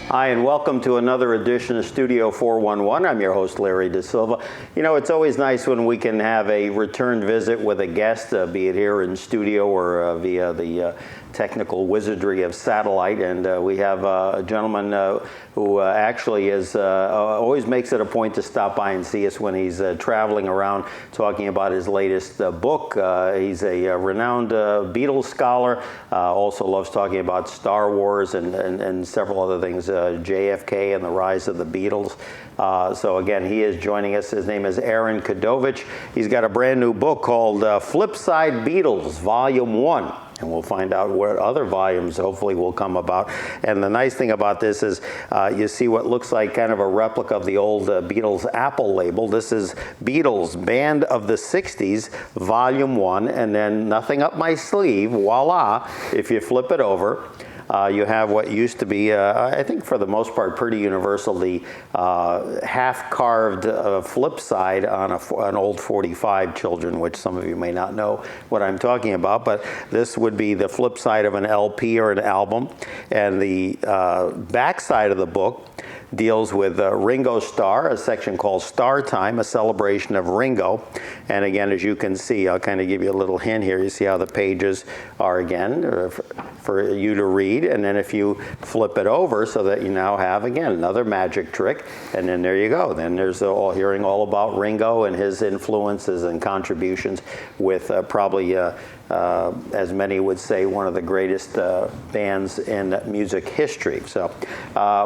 Hi, and welcome to another edition of Studio 411. I'm your host, Larry Dasilva. You know, it's always nice when we can have a return visit with a guest, be it here in studio or via the technical wizardry of satellite. And we have a gentleman who actually is always makes it a point to stop by and see us when he's traveling around talking about his latest book. He's a renowned Beatles scholar, also loves talking about Star Wars and several other things, JFK and the rise of the Beatles. So again, he is joining us. His name is Aaron Krerowicz. He's got a brand new book called Side Beatles, Volume 1. And we'll find out what other volumes hopefully will come about. And the nice thing about this is you see what looks like kind of a replica of the old Beatles Apple label. This is Beatles Band of the 60s, Volume 1, and then nothing up my sleeve, voila. If you flip it over, you have what used to be, I think for the most part, pretty universal, the half-carved flip side on an old 45 Children, which some of you may not know what I'm talking about, but this would be the flip side of an LP or an album. And the back side of the book deals with Ringo Starr, a section called Starr Time, a celebration of Ringo. And again, as you can see, I'll kind of give you a little hint here. You see how the pages are again for you to read. And then if you flip it over so that you now have, again, another magic trick. And then there you go. Then there's hearing all about Ringo and his influences and contributions with probably as many would say, one of the greatest bands in music history. So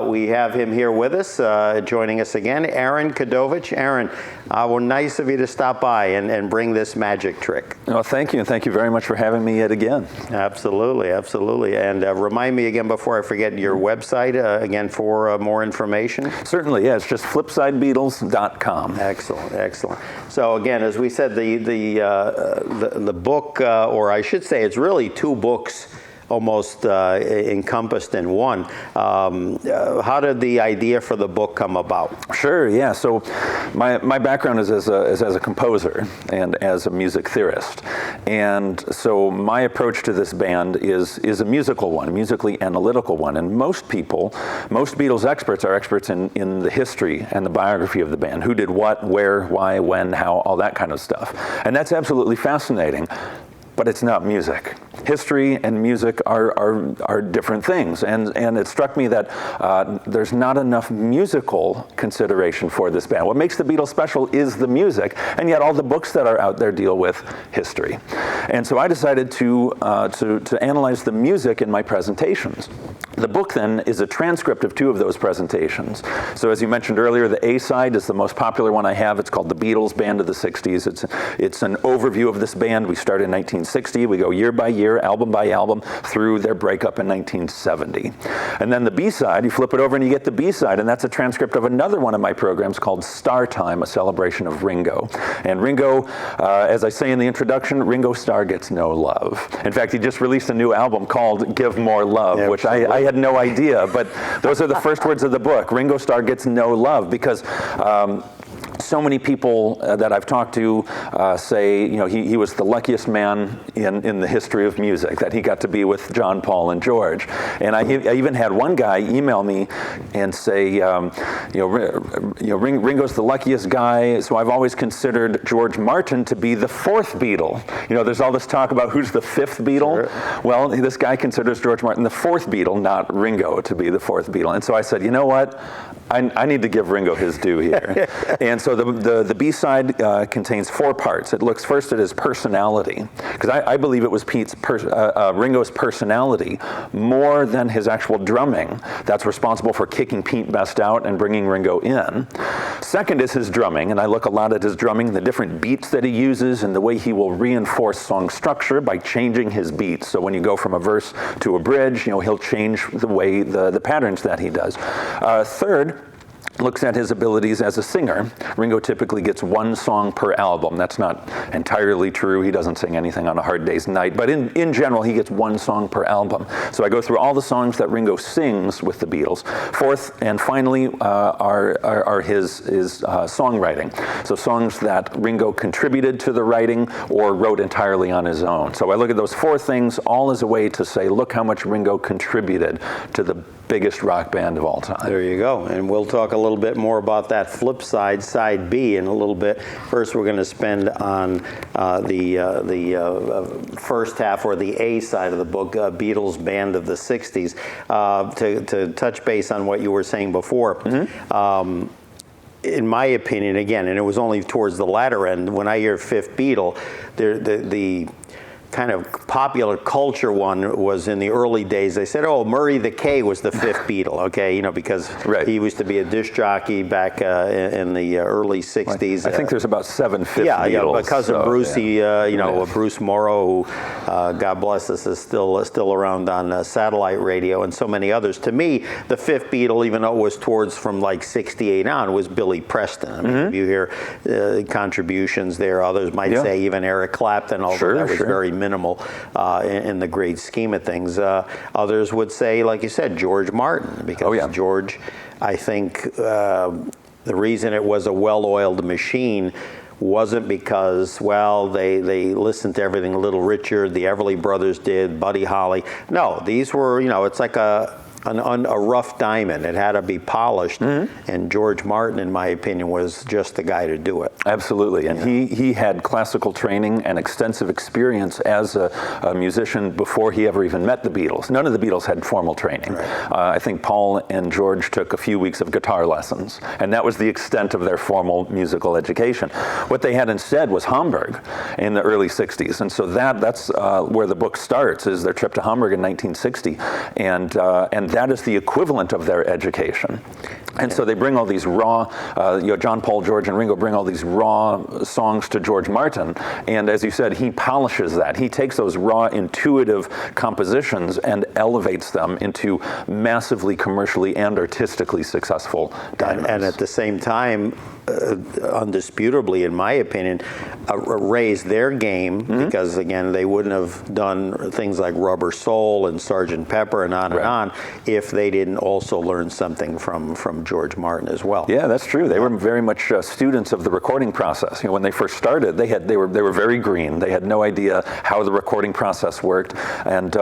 we have him here with us, joining us again, Aaron Krerowicz. Aaron, well, nice of you to stop by and bring this magic trick. Well, thank you, and thank you very much for having me yet again. Absolutely, absolutely. And remind me again before I forget your website, again, for more information. Certainly, yeah, it's just flipsidebeatles.com. Excellent, excellent. So again, as we said, the book, or I should say it's really two books almost encompassed in one. How did the idea for the book come about? Sure, yeah. So my background is as a composer and as a music theorist. And so my approach to this band is a musical one, musically analytical one. And most Beatles experts are experts in the history and the biography of the band. Who did what, where, why, when, how, all that kind of stuff. And that's absolutely fascinating. But it's not music. History and music are different things, and it struck me that there's not enough musical consideration for this band. What makes the Beatles special is the music, and yet all the books that are out there deal with history. And so I decided to analyze the music in my presentations. The book then is a transcript of two of those presentations. So as you mentioned earlier, the A side is the most popular one I have. It's called the Beatles Band of the 60s. It's an overview of this band. We started in 1960. We go year by year, album by album, through their breakup in 1970. And then the B side, you flip it over and you get the B side, and that's a transcript of another one of my programs called Starr Time, a celebration of Ringo. And Ringo, as I say in the introduction, Ringo Starr gets no love. In fact, he just released a new album called Give More Love, yeah, which I had no idea, but those are the first words of the book. Ringo Starr gets no love because so many people that I've talked to say, you know, he was the luckiest man in the history of music, that he got to be with John, Paul, and George. And I even had one guy email me and say, Ringo's the luckiest guy, so I've always considered George Martin to be the fourth Beatle. You know, there's all this talk about who's the fifth Beatle. Sure. Well, this guy considers George Martin the fourth Beatle, not Ringo to be the fourth Beatle. And so I said, you know what? I need to give Ringo his due here. And so the B-side contains four parts. It looks first at his personality, because I believe it was Ringo's personality more than his actual drumming that's responsible for kicking Pete Best out and bringing Ringo in. Second is his drumming, and I look a lot at his drumming, the different beats that he uses, and the way he will reinforce song structure by changing his beats. So when you go from a verse to a bridge, you know, he'll change the way the patterns that he does. Third, looks at his abilities as a singer. Ringo typically gets one song per album. That's not entirely true. He doesn't sing anything on A Hard Day's Night, but in general, he gets one song per album. So I go through all the songs that Ringo sings with the Beatles. Fourth and finally are his songwriting. So songs that Ringo contributed to the writing or wrote entirely on his own. So I look at those four things all as a way to say, look how much Ringo contributed to the biggest rock band of all time. There you go. And we'll talk a little bit more about that flip side, side B, in a little bit. First, we're going to spend on the first half, or the A side of the book, Beatles Band of the 60s, to touch base on what you were saying before. In my opinion, again, and it was only towards the latter end, when I hear Fifth Beatle, the kind of popular culture one was in the early days. They said, oh, Murray the K was the fifth Beatle, okay, you know, because he used to be a disc jockey back in the early 60s. I think there's about 7 fifth Beatles. Yeah, my cousin Brucey, you know, Bruce Morrow, who, God bless us, is still around on satellite radio, and so many others. To me, the fifth Beatle, even though it was towards from like 68 on, was Billy Preston. I mean, if you hear contributions there, others might say even Eric Clapton, although that was very minimal in the great scheme of things. Others would say, like you said, George Martin, because George, I think the reason it was a well-oiled machine wasn't because, well, they listened to everything Little Richard, the Everly Brothers did, Buddy Holly. No, these were, you know, it's like a rough diamond. It had to be polished, and George Martin, in my opinion, was just the guy to do it. Absolutely, and he had classical training and extensive experience as a musician before he ever even met the Beatles. None of the Beatles had formal training. I think Paul and George took a few weeks of guitar lessons, and that was the extent of their formal musical education. What they had instead was Hamburg in the early 60s, and so that's where the book starts, is their trip to Hamburg in 1960, and that is the equivalent of their education. And so they bring all these raw, John, Paul, George, and Ringo bring all these raw songs to George Martin, and as you said, he polishes that. He takes those raw, intuitive compositions and elevates them into massively commercially and artistically successful diamonds. And at the same time, undisputably, in my opinion, raised their game, because again, they wouldn't have done things like Rubber Soul and Sgt. Pepper and on if they didn't also learn something from George Martin as well. Yeah, that's true. They were very much students of the recording process. You know, when they first started, they were very green. They had no idea how the recording process worked, and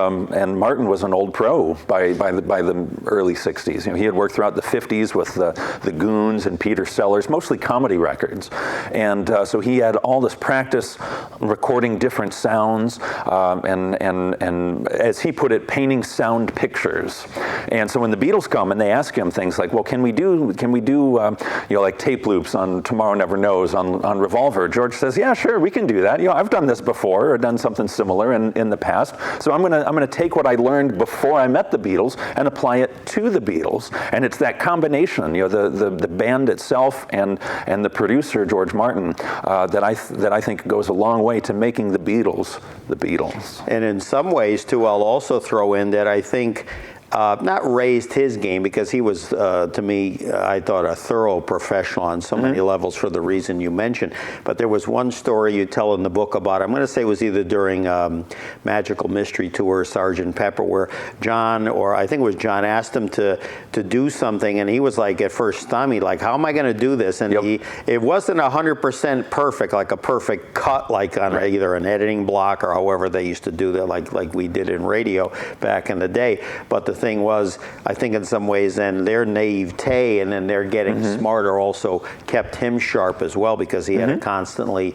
Martin was an old pro by the early 60s. You know, he had worked throughout the 50s with the Goons and Peter Sellers, mostly comedy records, and so he had all this practice recording different sounds, and as he put it, painting sound pictures. And so when the Beatles come and they ask him things like, well, can we do like tape loops on Tomorrow Never Knows on Revolver? George says, yeah, sure, we can do that. You know, I've done this before, or done something similar in the past. So I'm gonna take what I learned before I met the Beatles and apply it to the Beatles. And it's that combination, you know, the band itself and the producer George Martin that I think goes a long way to making the Beatles the Beatles. And in some ways too, I'll also throw in that I think not raised his game, because he was, to me, I thought, a thorough professional on so many levels for the reason you mentioned. But there was one story you tell in the book about, I'm going to say it was either during Magical Mystery Tour or Sgt. Pepper, where John, or I think it was John, asked him to do something, and he was like, at first stymied, like, how am I going to do this? And it wasn't 100% perfect, like a perfect cut, like on either an editing block or however they used to do that, like we did in radio back in the day. But the thing was, I think in some ways then their naivete and then their getting smarter also kept him sharp as well, because he had to constantly,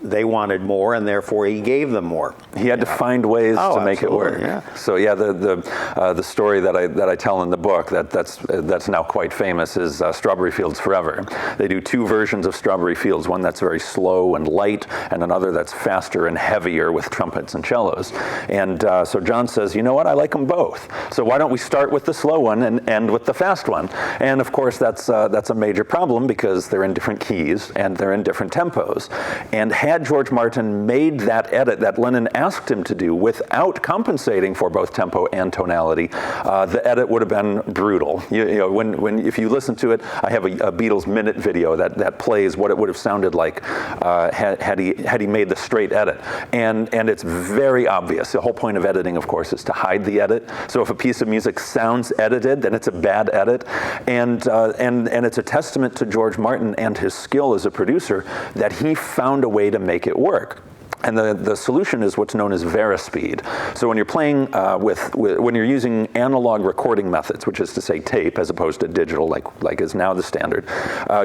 they wanted more and therefore he gave them more. He had to find ways to make it work. Yeah. So yeah, the story that I tell in the book that's now quite famous is Strawberry Fields Forever. They do 2 versions of Strawberry Fields, one that's very slow and light, and another that's faster and heavier with trumpets and cellos. And so John says, you know what, I like them both. So why don't we start with the slow one and end with the fast one? And of course that's a major problem, because they're in different keys and they're in different tempos. And had George Martin made that edit that Lennon asked him to do without compensating for both tempo and tonality, the edit would have been brutal. You know, if you listen to it, I have a Beatles minute video that plays what it would have sounded like had he made the straight edit. And it's very obvious. The whole point of editing, of course, is to hide the edit. So if a piece of music sounds edited, then it's a bad edit. And it's a testament to George Martin and his skill as a producer that he found a way to make it work. And the solution is what's known as varispeed. So when you're playing when you're using analog recording methods, which is to say tape as opposed to digital, like is now the standard,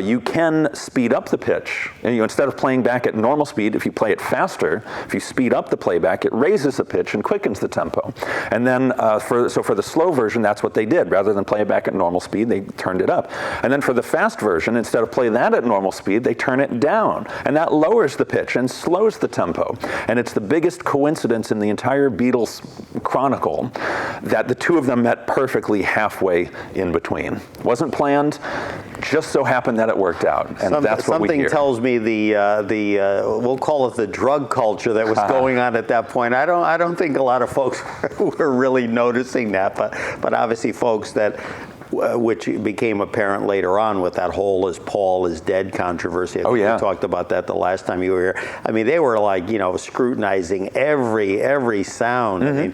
you can speed up the pitch. And instead of playing back at normal speed, if you play it faster, if you speed up the playback, it raises the pitch and quickens the tempo. And then for the slow version, that's what they did. Rather than play it back at normal speed, they turned it up. And then for the fast version, instead of play that at normal speed, they turn it down, and that lowers the pitch and slows the tempo. And it's the biggest coincidence in the entire Beatles chronicle that the two of them met perfectly halfway in between. Wasn't planned, just so happened that it worked out, and that's what we hear. Something tells me we'll call it the drug culture that was going on at that point. I don't think a lot of folks were really noticing that, but obviously folks that. Which became apparent later on with that whole "is Paul is dead" controversy. I think we talked about that the last time you were here. I mean, they were like, scrutinizing every sound. I mean,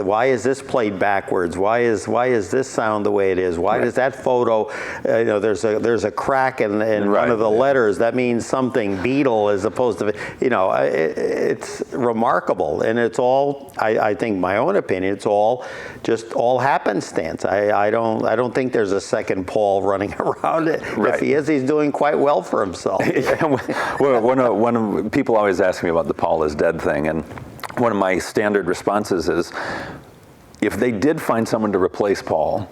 why is this played backwards? Why is this sound the way it is? Why does that photo? There's a crack in one of the letters. That means something Beatle as opposed to it's remarkable, and it's all. I think my own opinion. It's all just all happenstance. I don't think there's a second Paul running around it. Right. If he is, he's doing quite well for himself. Well, one of people always ask me about the Paul is dead thing, and one of my standard responses is, if they did find someone to replace Paul,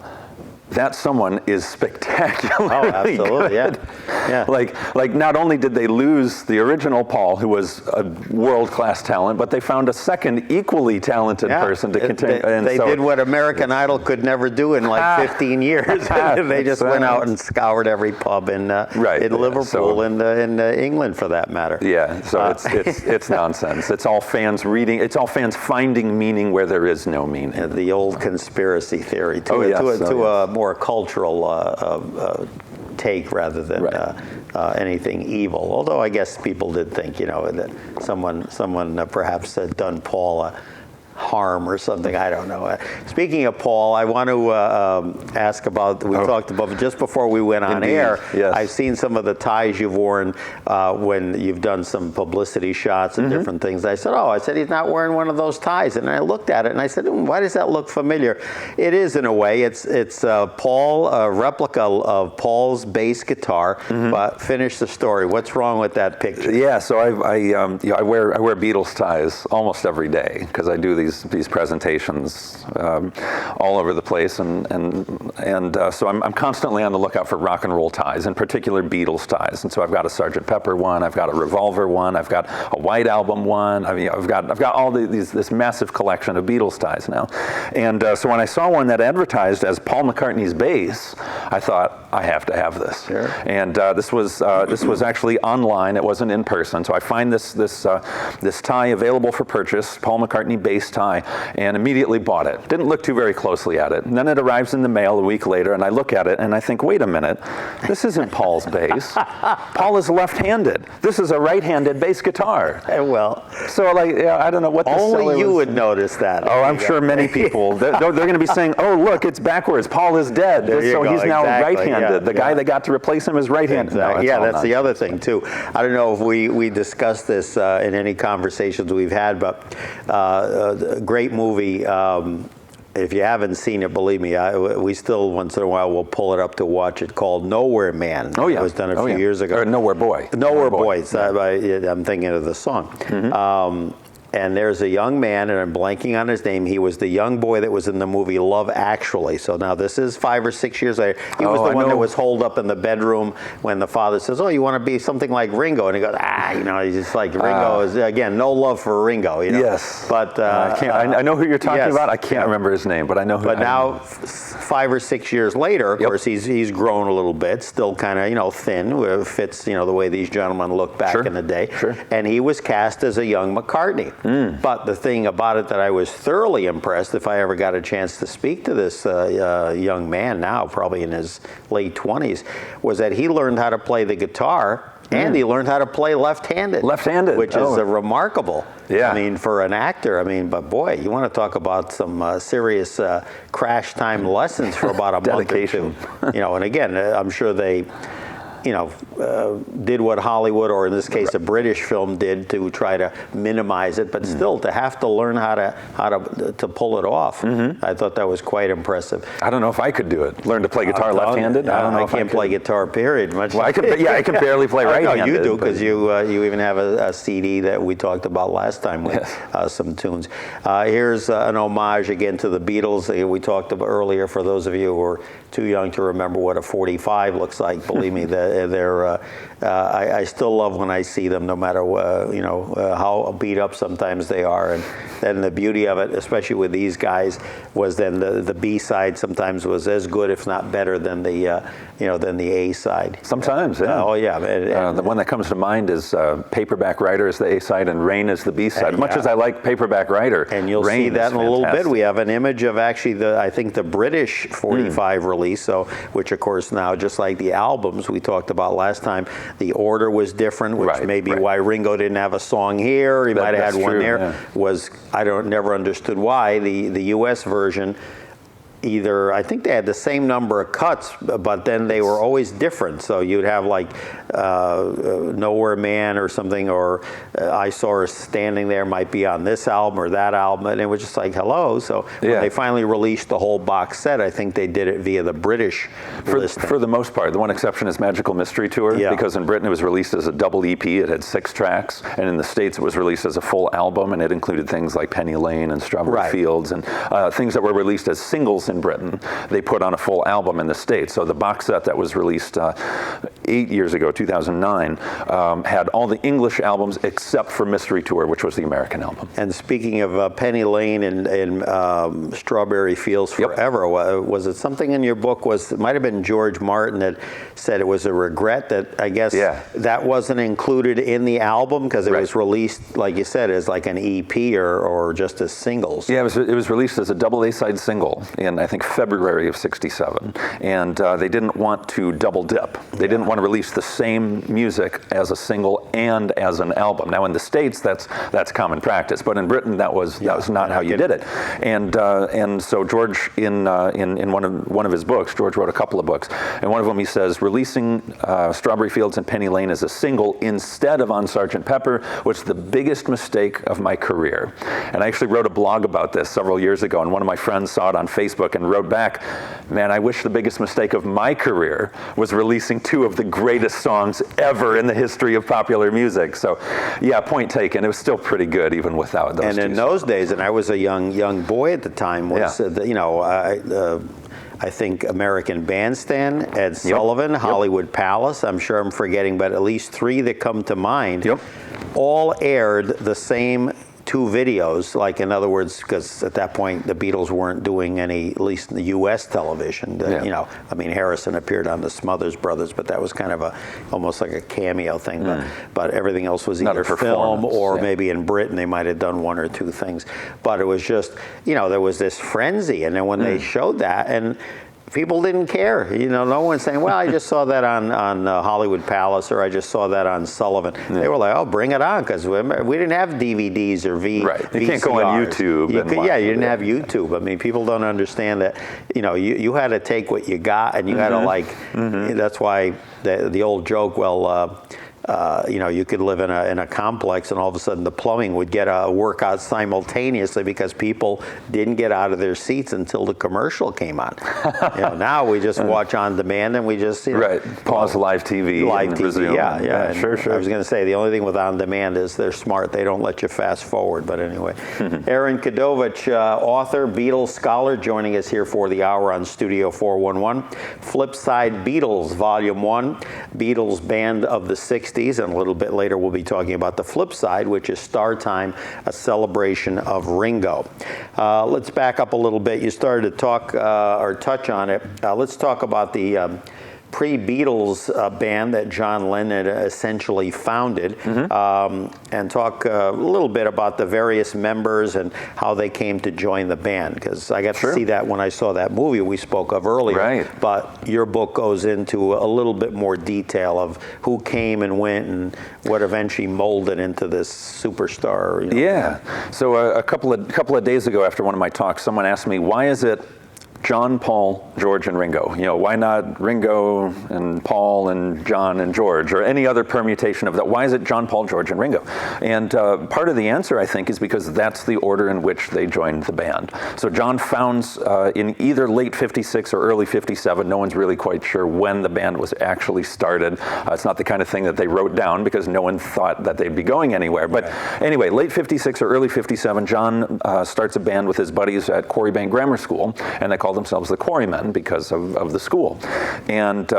that someone is spectacularly good. Yeah. Like not only did they lose the original Paul, who was a world-class talent, but they found a second equally talented person to continue. They did what American Idol could never do in 15 years. They just went out and scoured every pub in Liverpool and in England, for that matter. Yeah. So it's nonsense. It's all fans reading. It's all fans finding meaning where there is no meaning. Yeah, the old conspiracy theory to a more cultural take rather than anything evil. Although I guess people did think, that someone perhaps had done Paul harm or something. I don't know. Speaking of Paul, I want to ask about, we talked about just before we went on air. Yes. I've seen some of the ties you've worn when you've done some publicity shots and different things. I said, he's not wearing one of those ties. And I looked at it and I said, why does that look familiar? It is, in a way. It's Paul, a replica of Paul's bass guitar. But finish the story. What's wrong with that picture? Yeah, so I wear Beatles ties almost every day because I do these presentations all over the place, and so I'm constantly on the lookout for rock and roll ties, in particular Beatles ties. And so I've got a Sgt. Pepper one, I've got a Revolver one, I've got a White Album one. I mean, I've got all this massive collection of Beatles ties now. And so when I saw one that advertised as Paul McCartney's bass, I thought, I have to have this. Sure. And this was actually online. It wasn't in person. So I find this tie available for purchase, Paul McCartney bass tie, and immediately bought it. Didn't look very closely at it. And then it arrives in the mail a week later, and I look at it and I think, wait a minute, this isn't Paul's bass. Paul is left-handed. This is a right-handed bass guitar. Well, so I don't know what the only you would notice that. Oh, I'm sure many people. They're going to be saying, oh, look, it's backwards. Paul is dead. So he's now right-handed. The guy that got to replace him is right-handed. Exactly. No, that's the other thing too. I don't know if we discussed this in any conversations we've had, but a great movie. If you haven't seen it, believe me, we still once in a while will pull it up to watch it, called Nowhere Man. Oh, yeah. It was done a few years ago. Or Nowhere Boy. Nowhere Boy. I'm thinking of the song. And there's a young man, and I'm blanking on his name. He was the young boy that was in the movie Love Actually. So now this is 5 or 6 years later. He was the one that was holed up in the bedroom when the father says, oh, you want to be something like Ringo? And he goes, he's just like, Ringo is, again, no love for Ringo, Yes. But I know who you're talking about. I can't remember his name, but I know who. But now, 5 or 6 years later, of course, he's grown a little bit, still kind of, thin, fits, the way these gentlemen look back in the day. Sure. And he was cast as a young McCartney. But the thing about it that I was thoroughly impressed, if I ever got a chance to speak to this young man now, probably in his late 20s, was that he learned how to play the guitar and he learned how to play left-handed. Left-handed. Which is remarkable. Yeah. I mean, for an actor, but boy, you want to talk about some serious crash time lessons for about a month or two. And again, I'm sure they did what Hollywood, or in this case, a British film, did to try to minimize it, but still to have to learn how to pull it off. I thought that was quite impressive. I don't know if I could do it. Learn to play guitar left-handed. I don't know. I can't play guitar. Period. Much. Well, I can barely play right-handed. No, you do, because you even have a CD that we talked about last time with some tunes. Here's an homage again to the Beatles. We talked about earlier. For those of you who are too young to remember what a 45 looks like, believe me, I still love when I see them, no matter how beat up sometimes they are. And then the beauty of it, especially with these guys, was then the B side sometimes was as good, if not better, than the A side. Sometimes, yeah. Oh yeah. The one that comes to mind is Paperback Writer is the A side and Rain is the B side. Much as I like Paperback Writer, and you'll see that in a little bit. We have an image of actually I think the British 45 release, which of course now, just like the albums we talked about last time, the order was different, which may be why Ringo didn't have a song here. He might have had one there. Yeah. Never understood why the U.S. version. I think they had the same number of cuts, but then they were always different. So you'd have like Nowhere Man or something, or I Saw Her Standing There might be on this album or that album, and it was just like, hello. So when they finally released the whole box set, I think they did it via the British listing. For the most part. The one exception is Magical Mystery Tour, because in Britain it was released as a double EP. It had 6 tracks, and in the States it was released as a full album, and it included things like Penny Lane and Strawberry Fields, and things that were released as singles in Britain, they put on a full album in the States. So the box set that was released 8 years ago, 2009, had all the English albums except for Mystery Tour, which was the American album. And speaking of Penny Lane and Strawberry Fields Forever, was it something in your book, it might have been George Martin, that said it was a regret that, I guess, that wasn't included in the album because it was released, like you said, as like an EP or just as singles? Yeah, it was released as a double A-side single in, I think, February of '67, and they didn't want to double dip. They didn't want to release the same music as a single and as an album. Now in the States, that's common practice, but in Britain that was not how you did it. And so George, in one of his books, George wrote a couple of books, and one of them he says, releasing Strawberry Fields and Penny Lane as a single instead of On Sgt. Pepper was the biggest mistake of my career. And I actually wrote a blog about this several years ago, and one of my friends saw it on Facebook and wrote back, man, I wish the biggest mistake of my career was releasing 2 of the greatest songs ever in the history of popular music. So, yeah, point taken. It was still pretty good even without those. And in those days, and I was a young boy at the time, I think American Bandstand, Ed Sullivan, Hollywood Palace, I'm sure I'm forgetting, but at least 3 that come to mind, all aired the same 2 videos, like, in other words, because at that point the Beatles weren't doing any, at least in the U.S. television. I mean, Harrison appeared on the Smothers Brothers, but that was kind of almost like a cameo thing. But everything else was either film or maybe in Britain they might have done 1 or 2 things. But it was just, there was this frenzy, and then when they showed that, and people didn't care. No one's saying, well, I just saw that on Hollywood Palace, or I just saw that on Sullivan. They were like, oh, bring it on, because we didn't have DVDs or VCRs. You can't go on YouTube. You didn't have YouTube. I mean, people don't understand that, you had to take what you got, and you had to that's why the old joke, you could live in a complex, and all of a sudden the plumbing would get a workout simultaneously because people didn't get out of their seats until the commercial came on. Now we just watch on demand, and we just pause live TV. Live TV, resume. Sure. I was going to say the only thing with on demand is they're smart. They don't let you fast forward. But anyway, Aaron Krerowicz, author, Beatles scholar, joining us here for the hour on Studio 411. Side Beatles, Volume 1, Beatles Band of the 60s. And a little bit later, we'll be talking about the flip side, which is Starr Time, a celebration of Ringo. Let's back up a little bit. You started to talk or touch on it. Let's talk about the pre-Beatles band that John Lennon essentially founded, and talk a little bit about the various members and how they came to join the band, because I got to see that when I saw that movie we spoke of earlier. But your book goes into a little bit more detail of who came and went and what eventually molded into this superstar. So a couple of days ago, after one of my talks, someone asked me, why is it John, Paul, George, and Ringo. Why not Ringo and Paul and John and George, or any other permutation of that? Why is it John, Paul, George, and Ringo? And part of the answer, I think, is because that's the order in which they joined the band. So John founds in either late 56 or early 57. No one's really quite sure when the band was actually started. It's not the kind of thing that they wrote down because no one thought that they'd be going anywhere. But anyway, late 56 or early 57, John starts a band with his buddies at Quarrybank Grammar School, and they call themselves the Quarrymen because of the school. And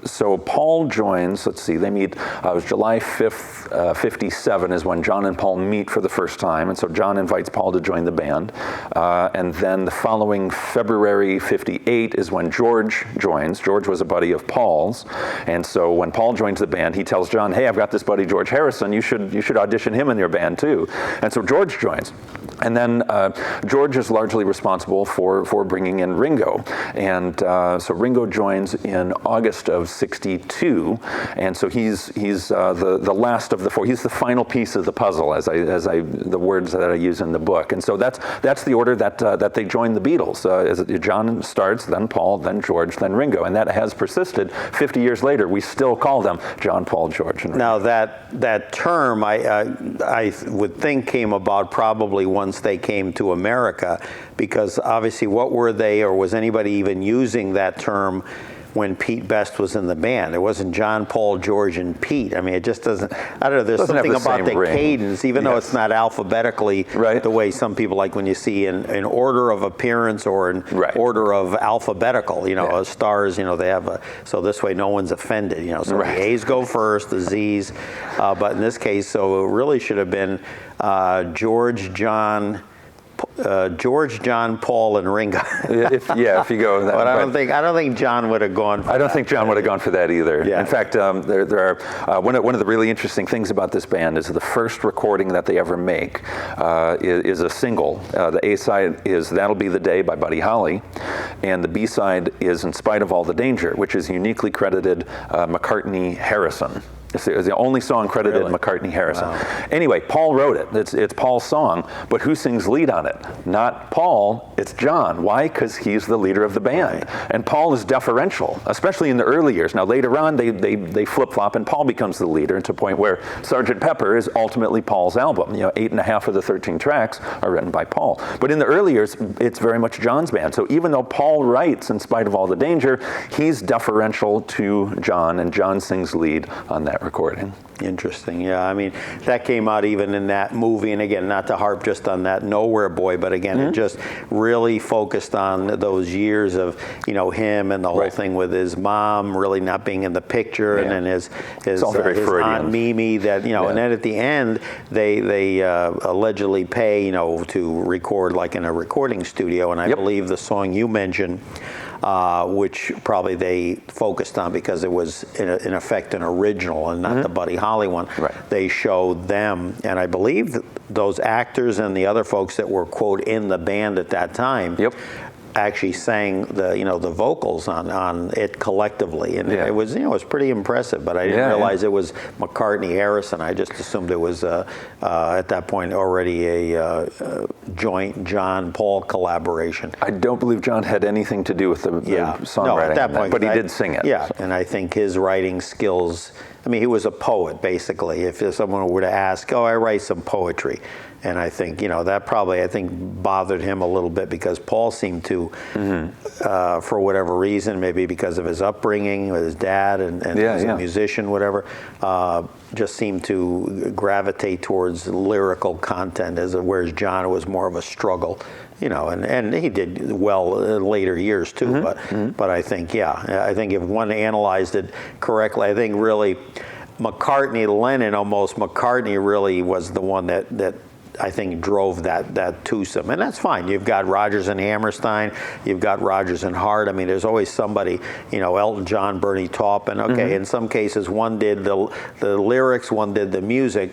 so Paul joins, let's see, they meet, it was July 5th, 57 is when John and Paul meet for the first time, and so John invites Paul to join the band. And then the following February 58 is when George joins. George was a buddy of Paul's, and so when Paul joins the band, he tells John, hey, I've got this buddy George Harrison, you should audition him in your band too. And so George joins. And then George is largely responsible for bringing in Ringo. And so Ringo joins in August of 62. And so he's the last of the four. He's the final piece of the puzzle, as the words that I use in the book. And so that's the order that they joined the Beatles. John starts, then Paul, then George, then Ringo. And that has persisted. 50 years later, we still call them John, Paul, George, and Ringo. Now that term, I would think came about probably once they came to America, because obviously what were they, or was anybody even using that term when Pete Best was in the band? It wasn't John, Paul, George, and Pete. I mean, it just doesn't, I don't know, there's something about the cadence, even though it's not alphabetically the way some people, like when you see in order of appearance or in order of alphabetical, stars, they have so this way no one's offended, so the A's go first, the Z's, but in this case, so it really should have been George, John, Paul, and Ringo. if you go that. But I don't think John would have gone for that. I don't think John would have gone for that either. Yeah. In fact, there are one of the really interesting things about this band is the first recording that they ever make is a single. The A side is "That'll Be the Day" by Buddy Holly, and the B side is "In Spite of All the Danger," which is uniquely credited McCartney Harrison. It's the only song credited McCartney Harrison. Wow. Anyway, Paul wrote it. It's Paul's song, but who sings lead on it? Not Paul, it's John. Why? Because he's the leader of the band. And Paul is deferential, especially in the early years. Now later on, they flip-flop and Paul becomes the leader to a point where Sgt. Pepper is ultimately Paul's album. 8.5 of the 13 tracks are written by Paul. But in the early years, it's very much John's band. So even though Paul writes "In Spite of All the Danger," he's deferential to John, and John sings lead on that recording. Interesting. Yeah, I mean, that came out even in that movie, and again, not to harp just on that Nowhere Boy, but again, it just really focused on those years of, him and the whole thing with his mom really not being in the picture, and then his Aunt Mimi, that, and then at the end, they allegedly pay, to record like in a recording studio, and I believe the song you mentioned, which probably they focused on because it was in effect an original and not the Buddy Holly one. They showed them, and I believe those actors and the other folks that were, quote, in the band at that time actually sang the vocals on it collectively, and it was it was pretty impressive. But I didn't realize it was McCartney Harrison. I just assumed it was at that point already a joint John Paul collaboration. I don't believe John had anything to do with the songwriting, no, at that point, but he did sing it. Yeah, and I think his writing skills. I mean, he was a poet basically. If someone were to ask, I write some poetry. And I think, that probably, bothered him a little bit because Paul seemed to, for whatever reason, maybe because of his upbringing with his dad and he was a musician, whatever, just seemed to gravitate towards lyrical content, whereas John was more of a struggle. And he did well in later years too, but I think, I think if one analyzed it correctly, I think really McCartney really was the one that I think drove that twosome, and that's fine. You've got Rodgers and Hammerstein, you've got Rodgers and Hart. I mean, there's always somebody, Elton John, Bernie Taupin. Okay, in some cases, one did the lyrics, one did the music.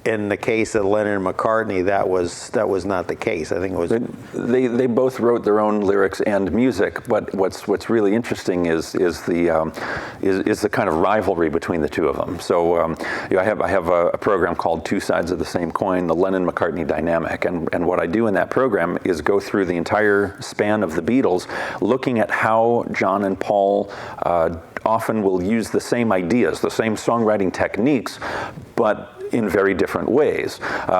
in the case of Lennon and McCartney, that was not the case. I think it was. They both wrote their own lyrics and music, but what's really interesting is the kind of rivalry between the two of them. So I have a program called Two Sides of the Same Coin, the Lennon-McCartney dynamic, and what I do in that program is go through the entire span of the Beatles, looking at how John and Paul often will use the same ideas, the same songwriting techniques, but in very different ways.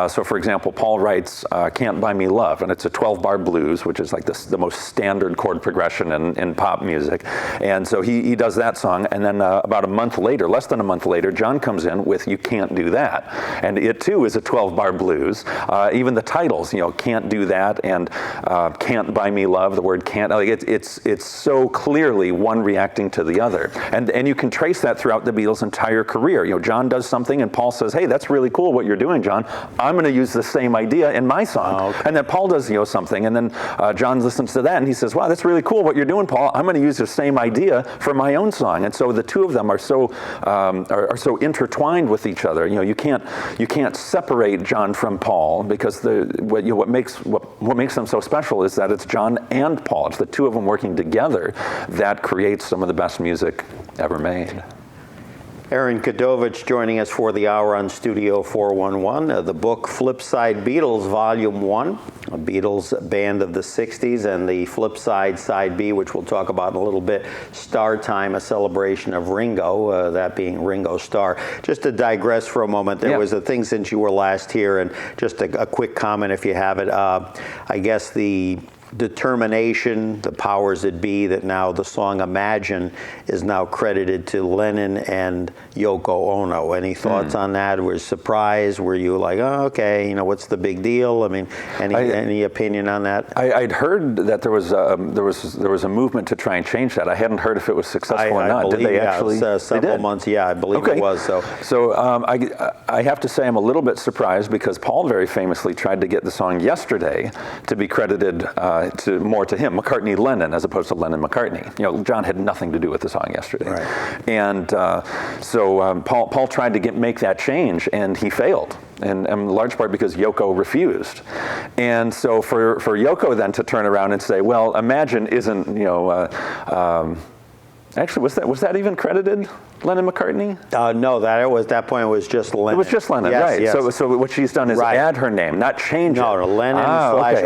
So for example, Paul writes Can't Buy Me Love, and it's a 12-bar blues, which is like the most standard chord progression in pop music. And so he does that song, and then about a month later, less than a month later, John comes in with You Can't Do That. And it too is a 12-bar blues. Even the titles, Can't Do That and Can't Buy Me Love, the word can't, like it's so clearly one reacting to the other. And you can trace that throughout the Beatles' entire career. John does something and Paul says, hey, that's really cool what you're doing, John. I'm going to use the same idea in my song. Oh, okay. And then Paul does something, and then John listens to that and he says, wow, that's really cool what you're doing, Paul. I'm going to use the same idea for my own song. And so the two of them are so intertwined with each other. You can't separate John from Paul, because what makes them so special is that it's John and Paul. It's the two of them working together that creates some of the best music ever made. Aaron Krerowicz joining us for the hour on Studio 411. The book Flip Side Beatles, Volume 1, a Beatles band of the 60s, and the flip side, Side B, which we'll talk about in a little bit, Starr Time, a celebration of Ringo, that being Ringo Starr. Just to digress for a moment, there was a thing since you were last here, and just a quick comment if you have it. I guess the determination, the powers that be, that now the song Imagine is now credited to Lennon and Yoko Ono. Any thoughts on that? Were you surprised? Were you like, oh, okay, what's the big deal? I mean, any opinion on that? I'd heard that there was a movement to try and change that. I hadn't heard if it was successful or not. Believe, did they actually? Several months, I believe it was. So I have to say I'm a little bit surprised, because Paul very famously tried to get the song Yesterday to be credited more to him, McCartney Lennon, as opposed to Lennon McCartney. John had nothing to do with the song Yesterday. Right. And so Paul tried to make that change, and he failed. And in large part because Yoko refused. And so for Yoko then to turn around and say, well, Imagine isn't, actually, was that even credited, Lennon McCartney? No, that point was just Lennon. It was just Lennon, yes, right? Yes. So what she's done is add her name, not change it. No, Lennon /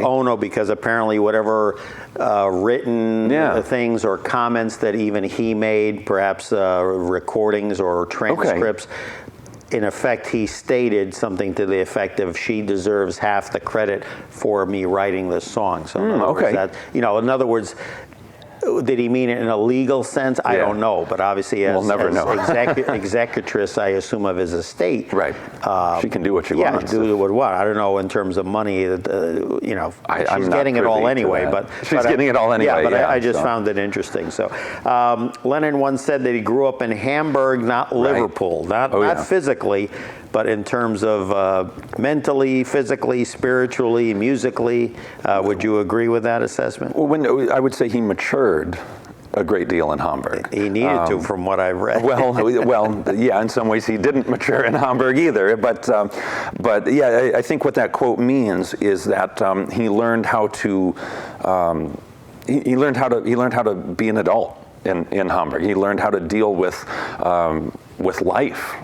Ono, because apparently whatever written things or comments that even he made, perhaps recordings or transcripts. In effect, he stated something to the effect of, she deserves half the credit for me writing this song. So in other words, did he mean it in a legal sense? I don't know, but obviously as, we'll never know. executrix, I assume, of his estate. Right. She can do what she wants. Yeah, do what. I don't know in terms of money. She's getting it all anyway. But she's getting it all anyway. Yeah, but I just found it interesting. So Lennon once said that he grew up in Hamburg, not Liverpool. Not physically, but in terms of mentally, physically, spiritually, musically. Would you agree with that assessment? Well, I would say he matured a great deal in Hamburg. He needed to, from what I've read. Well, yeah. In some ways, he didn't mature in Hamburg either. But yeah, I think what that quote means is that he learned how to he learned how to be an adult in Hamburg. He learned how to deal with life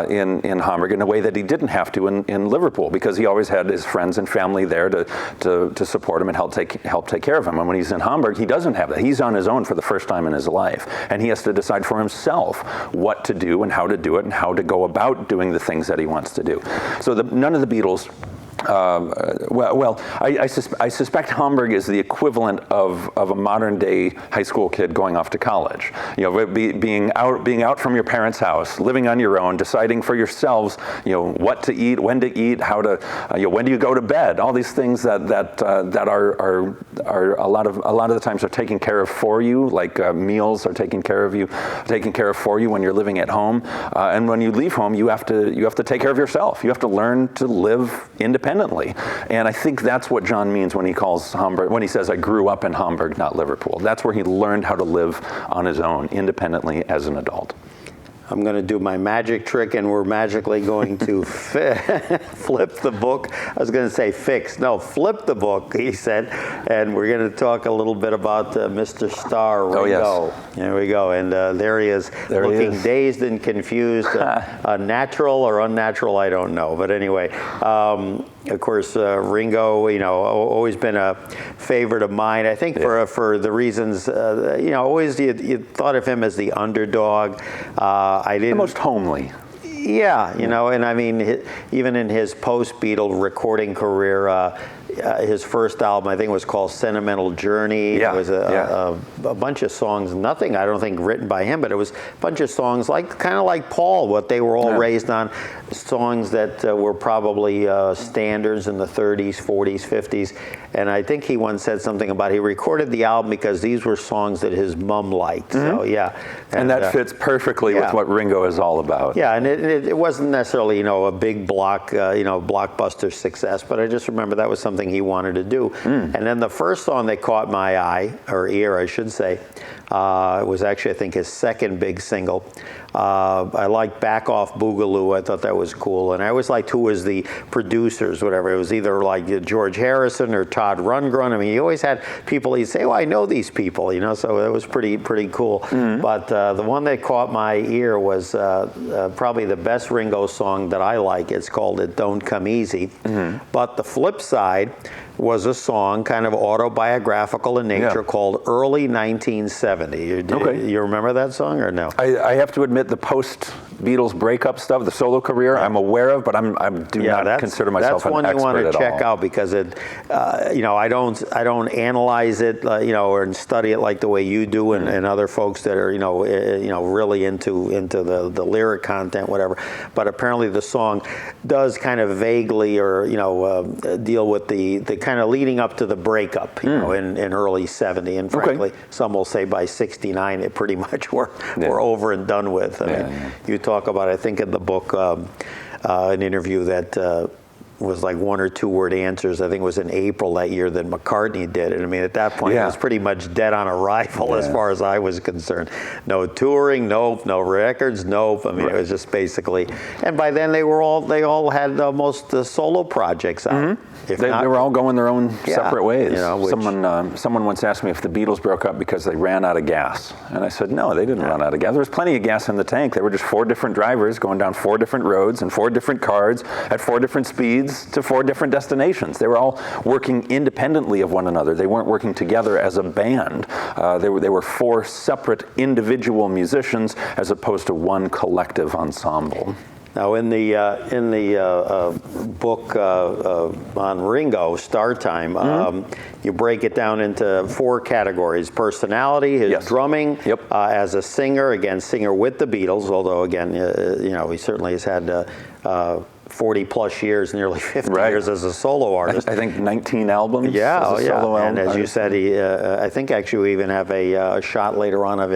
in Hamburg in a way that he didn't have to in Liverpool, because he always had his friends and family there to support him and help take care of him. And when he's in Hamburg, he doesn't have that. He's on his own for the first time in his life, and he has to decide for himself what to do and how to do it and how to go about doing the things that he wants to do. So none of the Beatles. I suspect Hamburg is the equivalent of a modern day high school kid going off to college. Being out from your parents' house, living on your own, deciding for yourselves, what to eat, how to, when do you go to bed? All these things that are a lot of the times are taken care of for you, like meals are taken care of for you when you're living at home, and when you leave home, you have to take care of yourself. You have to learn to live independently. And I think that's what John means when he calls Hamburg, when he says, I grew up in Hamburg, not Liverpool. That's where he learned how to live on his own, independently as an adult. I'm going to do my magic trick, and we're magically going to flip the book. I was going to say fix. No, flip the book, he said. And we're going to talk a little bit about Mr. Starr, Ringo. Oh, yes. There we go. And there he is, looking dazed and confused. Natural or unnatural, I don't know. But anyway, of course, Ringo, always been a favorite of mine. I think for the reasons, always you thought of him as the underdog. I didn't. The most homely. Yeah, and I mean, even in his post-Beatle recording career, his first album, I think, was called Sentimental Journey. Yeah, it was a bunch of songs, nothing, I don't think, written by him, but it was a bunch of songs, kind of like Paul, what they were all raised on, songs that were probably standards in the 30s, 40s, 50s. And I think he once said something about he recorded the album because these were songs that his mom liked. Mm-hmm. So, yeah. And that fits perfectly with what Ringo is all about. Yeah, and it wasn't necessarily, a big blockbuster success, but I just remember that was something he wanted to do. And then the first song that caught my eye, or ear, I should say, was actually, I think, his second big single. I liked Back Off Boogaloo. I thought that was cool. And I always liked who was the producers, whatever. It was either like George Harrison or Todd Rundgren. I mean, he always had people, he'd say, I know these people, so it was pretty cool. Mm-hmm. But the one that caught my ear was probably the best Ringo song that I like. It's called It Don't Come Easy. Mm-hmm. But the flip side was a song kind of autobiographical in nature called Early 1970. You remember that song or no? I have to admit the post-Beatles breakup stuff, the solo career, I'm aware of, but I do not consider myself an expert at all. That's one you want to check out because it, I don't analyze it, or study it like the way you do and other folks that are, really into the lyric content, whatever. But apparently the song does kind of vaguely or, deal with the kind of leading up to the breakup, in early 70. And frankly, some will say by 69, it pretty much we're over and done with. I mean, you talk about, I think in the book, an interview that was like 1 or 2 word answers. I think it was in April that year that McCartney did it. I mean, at that point, it was pretty much dead on arrival as far as I was concerned. No touring, nope. No records, nope. I mean, it was just basically. And by then, they all had most solo projects out. Mm-hmm. They were all going their own separate ways. Someone once asked me if the Beatles broke up because they ran out of gas. And I said, no, they didn't run out of gas. There was plenty of gas in the tank. There were just 4 different drivers going down 4 different roads and 4 different cars at 4 different speeds to 4 different destinations. They were all working independently of one another. They weren't working together as a band. They were 4 separate individual musicians as opposed to one collective ensemble. Now, in the book on Ringo, Starr Time, you break it down into 4 categories: personality, his drumming, as a singer, again, singer with the Beatles. Although, again, he certainly has had 40 plus years, nearly 50 years as a solo artist. I think 19 albums as a solo album. And as you said, I think actually we even have a shot later on of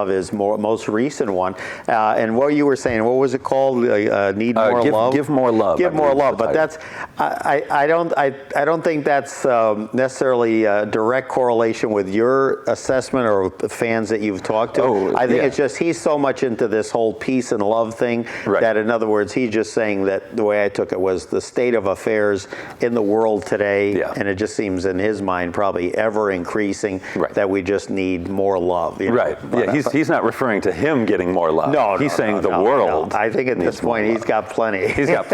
his most recent one. And what you were saying, what was it called? Need More Love? Give More Love. Give More Love. But that's, I don't think that's necessarily a direct correlation with your assessment or fans that you've talked to. I think it's just he's so much into this whole peace and love thing that, in other words, he's just saying that the way I took it was the state of affairs in the world today, and it just seems in his mind probably ever increasing that we just need more love. But, he's not referring to him getting more love. No, he's saying the world. I think at this point he's got plenty. He's got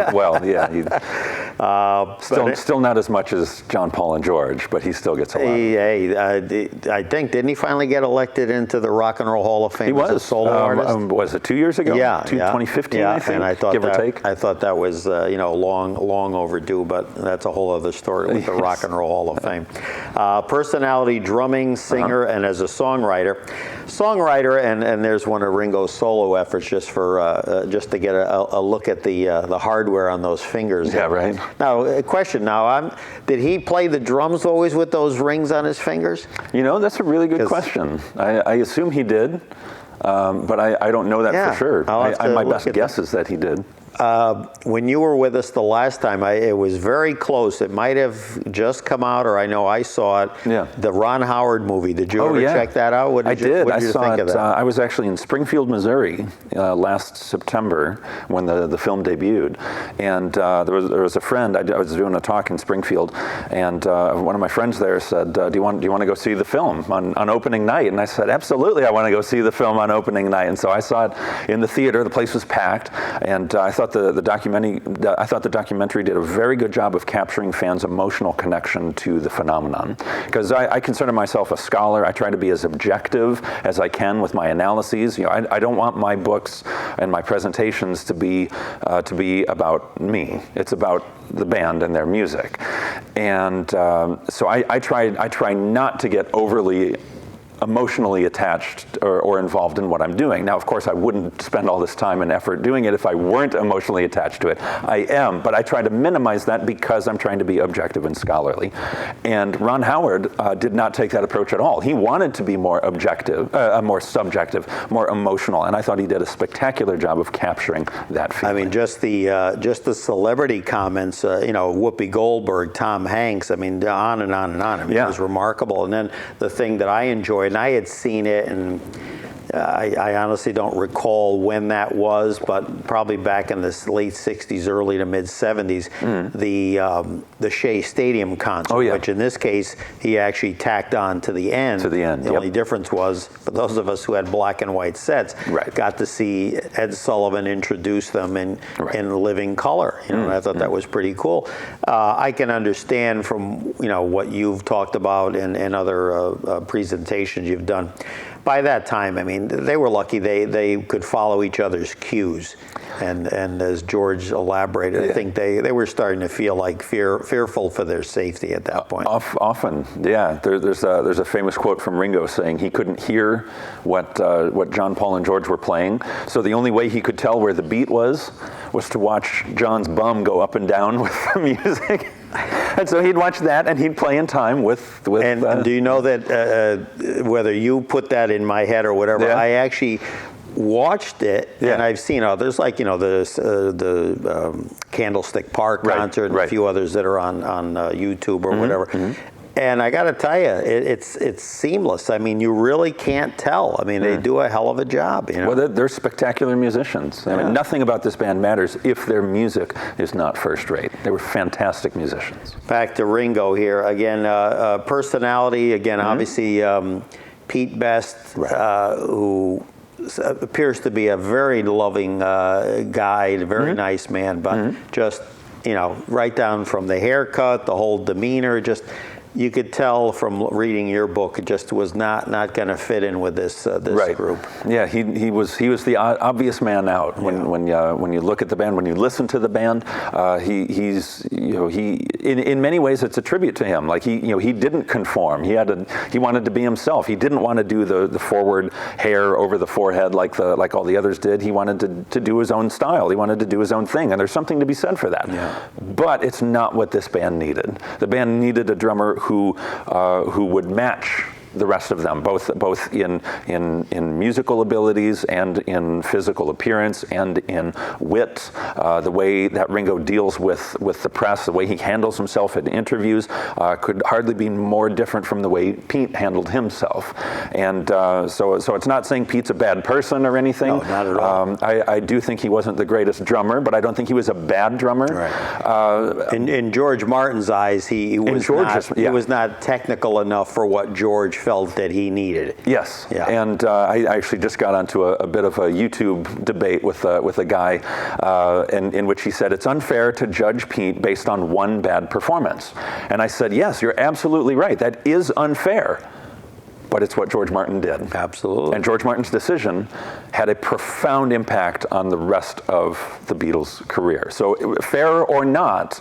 still not as much as John, Paul, and George, but he still gets a lot. I think didn't he finally get elected into the Rock and Roll Hall of Fame? He was as a solo artist. Was it 2 years ago? 2015, I think. And I thought give or take. I thought that was long overdue, but that's a whole other story with the Rock and Roll Hall of Fame. Personality, drumming, singer, and as a songwriter, and there's one of Ringo's solo efforts just to get a look at the hardware on those fingers. Yeah, right. Now, a question. Did he play the drums always with those rings on his fingers? That's a really good question. I assume he did, but I don't know that for sure. My best guess is that he did. when you were with us the last time, it was very close. It might have just come out, or I know I saw it. Yeah. The Ron Howard movie. Did you ever check that out? What did you saw think of that? I was actually in Springfield, Missouri last September when the film debuted, and there was a friend. I was doing a talk in Springfield, and one of my friends there said, "Do you want to go see the film on opening night?" And I said, "Absolutely, I want to go see the film on opening night." And so I saw it in the theater. The place was packed, and I thought the documentary did a very good job of capturing fans' emotional connection to the phenomenon. Because I consider myself a scholar. I try to be as objective as I can with my analyses. I don't want my books and my presentations to be about me. It's about the band and their music, and so I try not to get overly emotionally attached or involved in what I'm doing. Now, of course, I wouldn't spend all this time and effort doing it if I weren't emotionally attached to it. I am, but I try to minimize that because I'm trying to be objective and scholarly. And Ron Howard did not take that approach at all. He wanted to be more objective, more subjective, more emotional, and I thought he did a spectacular job of capturing that feeling. I mean, just the celebrity comments, Whoopi Goldberg, Tom Hanks, I mean, on and on and on. I mean, It was remarkable. And then the thing that I enjoyed, and I had seen it, and I honestly don't recall when that was, but probably back in the late 60s, early to mid 70s, the Shea Stadium concert, which in this case, he actually tacked on to the end. The only difference was, for those of us who had black and white sets, got to see Ed Sullivan introduce them in living color. And I thought that was pretty cool. I can understand from what you've talked about in other presentations you've done. By that time, I mean, they were lucky they could follow each other's cues. And as George elaborated, I think they were starting to feel like fearful for their safety at that point. Often, yeah. There's a famous quote from Ringo saying he couldn't hear what John, Paul, and George were playing, so the only way he could tell where the beat was to watch John's bum go up and down with the music. And so he'd watch that, and he'd play in time with. And do you know that whether you put that in my head or whatever, I actually watched it, and I've seen others like the Candlestick Park concert and a few others that are on YouTube or whatever. And I got to tell you, it's seamless. I mean, you really can't tell. I mean, they do a hell of a job. Well, they're spectacular musicians. I mean, nothing about this band matters if their music is not first rate. They were fantastic musicians. Back to Ringo here again. Personality again. Obviously, Pete Best, who appears to be a very loving guy, a very nice man, but just right down from the haircut, the whole demeanor, just. You could tell from reading your book, it just was not going to fit in with this group. Yeah, he was the obvious man out when you look at the band, when you listen to the band. He's in many ways it's a tribute to him. Like he didn't conform. He wanted to be himself. He didn't want to do the forward hair over the forehead like all the others did. He wanted to do his own style. He wanted to do his own thing, and there's something to be said for that. Yeah. But it's not what this band needed. The band needed a drummer who would match the rest of them, both in musical abilities and in physical appearance and in wit. The way that Ringo deals with the press, the way he handles himself in interviews, could hardly be more different from the way Pete handled himself. And so it's not saying Pete's a bad person or anything. No, not at all. I do think he wasn't the greatest drummer, but I don't think he was a bad drummer. Right. In George Martin's eyes, he was not technical enough for what George felt that he needed. Yes. Yeah. And I actually just got onto a bit of a YouTube debate with a guy in which he said it's unfair to judge Pete based on one bad performance. And I said, yes, you're absolutely right. That is unfair. But it's what George Martin did. Absolutely. And George Martin's decision had a profound impact on the rest of the Beatles' career. So fair or not,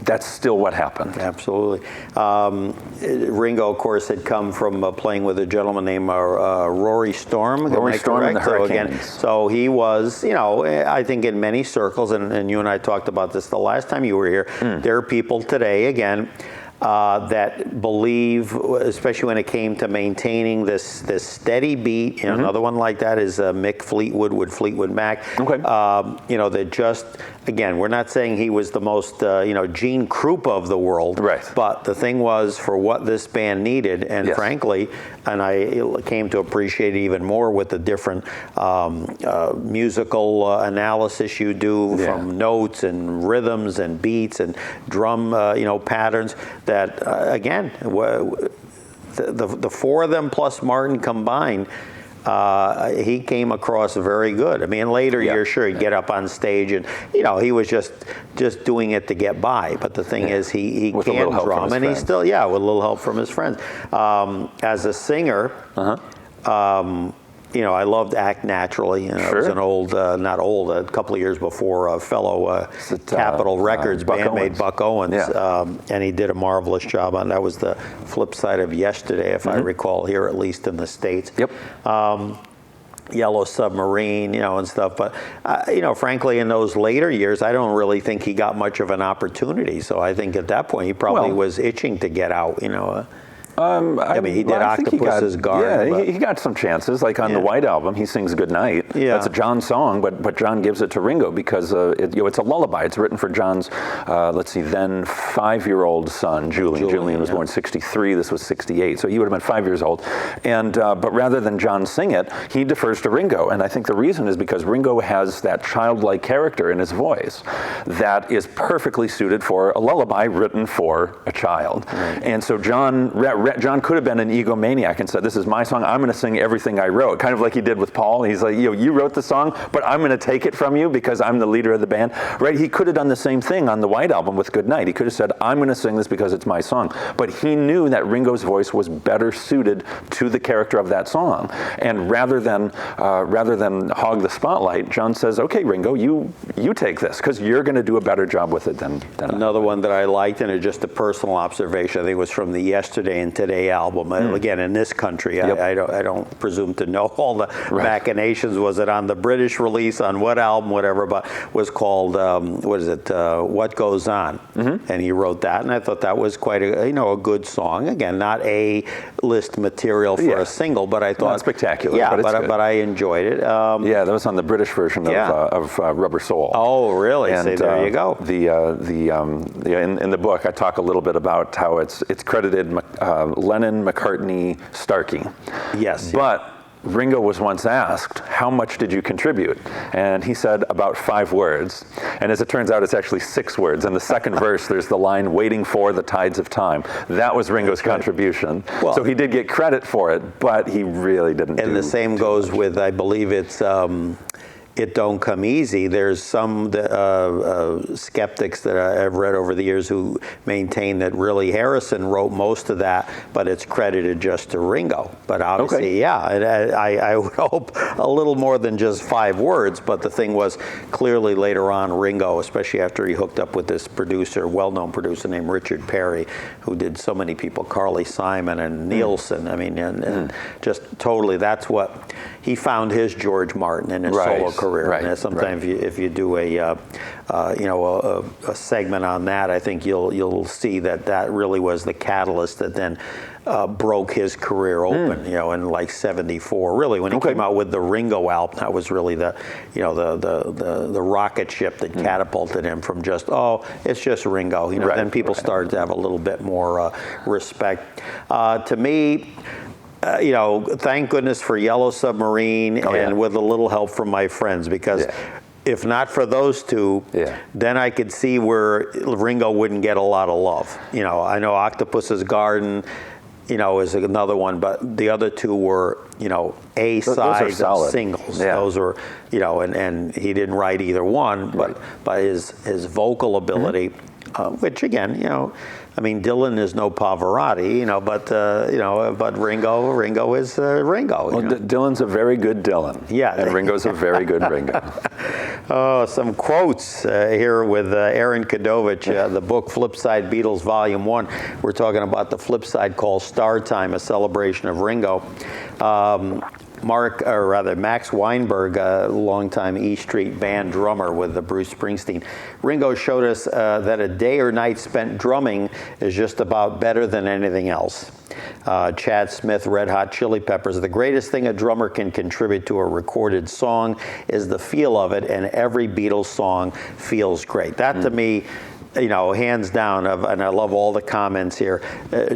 that's still what happened. Absolutely. Ringo, of course, had come from playing with a gentleman named Rory Storm. Rory Storm and the Hurricanes. So he was, I think in many circles, and you and I talked about this the last time you were here, there are people today, again, that believe, especially when it came to maintaining this steady beat. You know, another one like that is Mick Fleetwood with Fleetwood Mac. Okay. You know, that just, again, we're not saying he was the most, you know, Gene Krupa of the world. Right. But the thing was, for what this band needed, and Yes. frankly, and I came to appreciate it even more with the different musical analysis you do, from notes and rhythms and beats and drum, you know, patterns, that, again, the four of them plus Martin combined, he came across very good. I mean, later years, sure, he'd get up on stage and, you know, he was just doing it to get by. But the thing is, he With a can little help from drum, his and he friends. still, with a little help from his friends. As a singer, you know, I loved Act Naturally. You know, it was an old, not old, a couple of years before, a fellow Capitol Records Buck bandmate, Owens. Buck Owens, Yeah. and he did a marvelous job on that. Was the flip side of Yesterday, if I recall, here at least in the States. Yep. Yellow Submarine, you know, and stuff. But, you know, frankly, in those later years, I don't really think he got much of an opportunity. So I think at that point, he probably was itching to get out, you know. I mean, he did Octopus's Garden. Yeah, he got some chances. Like on the White Album, he sings Good Night. Yeah. That's a John song, but John gives it to Ringo because it's a lullaby. It's written for John's, let's see, then 5-year-old son, Julian. Julian was born in 63. This was 68. So he would have been 5 years old. And but rather than John sing it, he defers to Ringo. And I think the reason is because Ringo has that childlike character in his voice that is perfectly suited for a lullaby written for a child. Right. And so John could have been an egomaniac and said, "This is my song. I'm going to sing everything I wrote," kind of like he did with Paul. He's like, you wrote the song, but I'm going to take it from you because I'm the leader of the band, right? He could have done the same thing on the White Album with Good Night. He could have said, "I'm going to sing this because it's my song," but he knew that Ringo's voice was better suited to the character of that song. And rather than hog the spotlight, John says, "Okay, Ringo, you take this because you're going to do a better job with it than Another one that I liked, and it's just a personal observation, I think, was from the Yesterday and Today album. Again, in this country, I don't presume to know all the machinations. Was it on the British release, on what album, whatever, but was called, What Goes On? And he wrote that, and I thought that was quite a good song. Again, not A-list material for a single, but I thought... Not spectacular, yeah, but it's good. But I enjoyed it. Yeah, that was on the British version of Rubber Soul. Oh, really? And, there you go. In the book, I talk a little bit about how it's credited Lennon, McCartney, Starkey. Yes. But Ringo was once asked, "How much did you contribute?" And he said about 5 words. And as it turns out, it's actually 6 words. In the second verse, there's the line, "Waiting for the tides of time." That was Ringo's contribution. Well, so he did get credit for it, but he really didn't. And the same goes with, I believe it's It Don't Come Easy. There's some skeptics that I've read over the years who maintain that really Harrison wrote most of that, but it's credited just to Ringo. But obviously, I would hope a little more than just 5 words. But the thing was, clearly later on, Ringo, especially after he hooked up with this producer, well-known producer named Richard Perry, who did so many people, Carly Simon and Nielsen. I mean, and just totally, that's what he found his George Martin in his solo career. And sometimes if you do a segment on that, I think you'll see that really was the catalyst that then broke his career open. You know, in like '74, really when he came out with the Ringo album, that was really the rocket ship that catapulted him from just it's just Ringo. You know, then people started to have a little bit more respect. To me. Thank goodness for Yellow Submarine and with a little help from my friends, because if not for those two, then I could see where Ringo wouldn't get a lot of love. You know, I know Octopus's Garden, is another one, but the other two were, A-side singles. Those were, and he didn't write either one, but by his vocal ability, which again, I mean, Dylan is no Pavarotti, but Ringo is Ringo. Well, Dylan's a very good Dylan. Yeah. And Ringo's a very good Ringo. Some quotes here with Aaron Krerowicz, the book Flip Side Beatles, Volume 1. We're talking about the flip side called Starr Time, a celebration of Ringo. Max Weinberg, a longtime E Street Band drummer with the Bruce Springsteen. Ringo showed us that a day or night spent drumming is just about better than anything else. Chad Smith, Red Hot Chili Peppers, the greatest thing a drummer can contribute to a recorded song is the feel of it, and every Beatles song feels great. That to me, hands down, and I love all the comments here,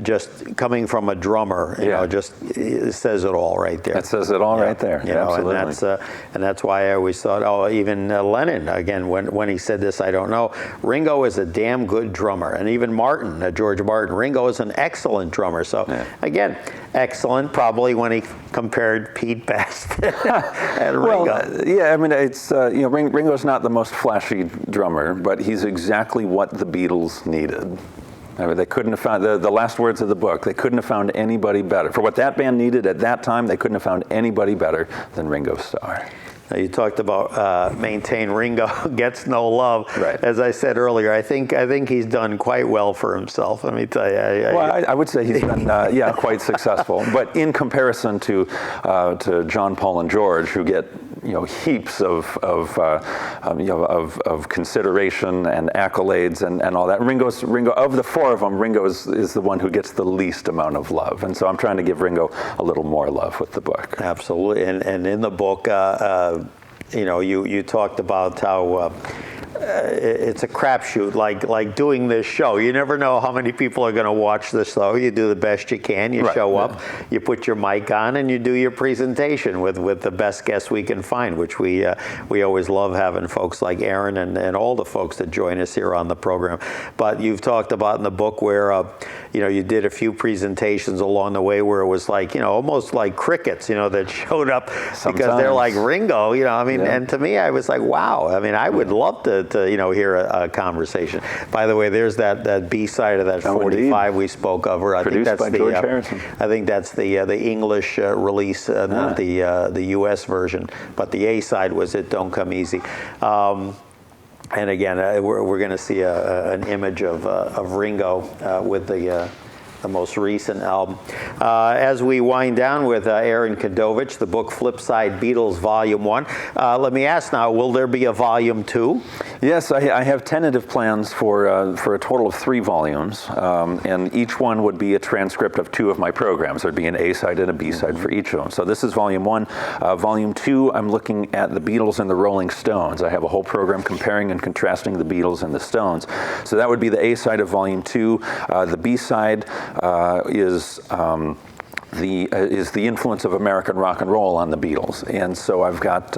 just coming from a drummer, it says it all right there. That says it all right there. Absolutely. And that's why I always thought, even Lennon, again, when he said this, I don't know, Ringo is a damn good drummer. And even Martin, George Martin, Ringo is an excellent drummer. So again, excellent, probably when he compared Pete Best and Ringo. Well, it's, Ringo's not the most flashy drummer, but he's exactly what the Beatles needed. They couldn't have found, the last words of the book, they couldn't have found anybody better. For what that band needed at that time, they couldn't have found anybody better than Ringo Starr. Now you talked about maintain Ringo gets no love. Right. As I said earlier, I think he's done quite well for himself. Let me tell you. I would say he's been quite successful. But in comparison to John, Paul, and George, who get heaps of consideration and accolades and all that, Ringo of the four of them, Ringo is the one who gets the least amount of love. And so I'm trying to give Ringo a little more love with the book. Absolutely. And in the book, you talked about how it's a crapshoot, like doing this show. You never know how many people are going to watch this show. You do the best you can. You show up, you put your mic on, and you do your presentation with the best guests we can find, which we always love having folks like Aaron and all the folks that join us here on the program. But you've talked about in the book where you did a few presentations along the way where it was like almost like crickets that showed up because they're like Ringo. And to me I was like, wow. I would love to hear a conversation. By the way, there's that B-side of that 45 we spoke of. I think that's George Harrison. I think that's the English release, not the U.S. version. But the A-side was "It Don't Come Easy." And again, we're going to see an image of Ringo with the most recent album. As we wind down with Aaron Krerowicz, the book Flipside Beatles Volume 1. Let me ask now, will there be a Volume 2? Yes, I have tentative plans for a total of 3 volumes, and each one would be a transcript of 2 of my programs. There'd be an A-side and a B-side for each of them. So this is Volume 1. Volume 2, I'm looking at the Beatles and the Rolling Stones. I have a whole program comparing and contrasting the Beatles and the Stones. So that would be the A-side of Volume 2. The B-side is the influence of American rock and roll on the Beatles. And so I've got,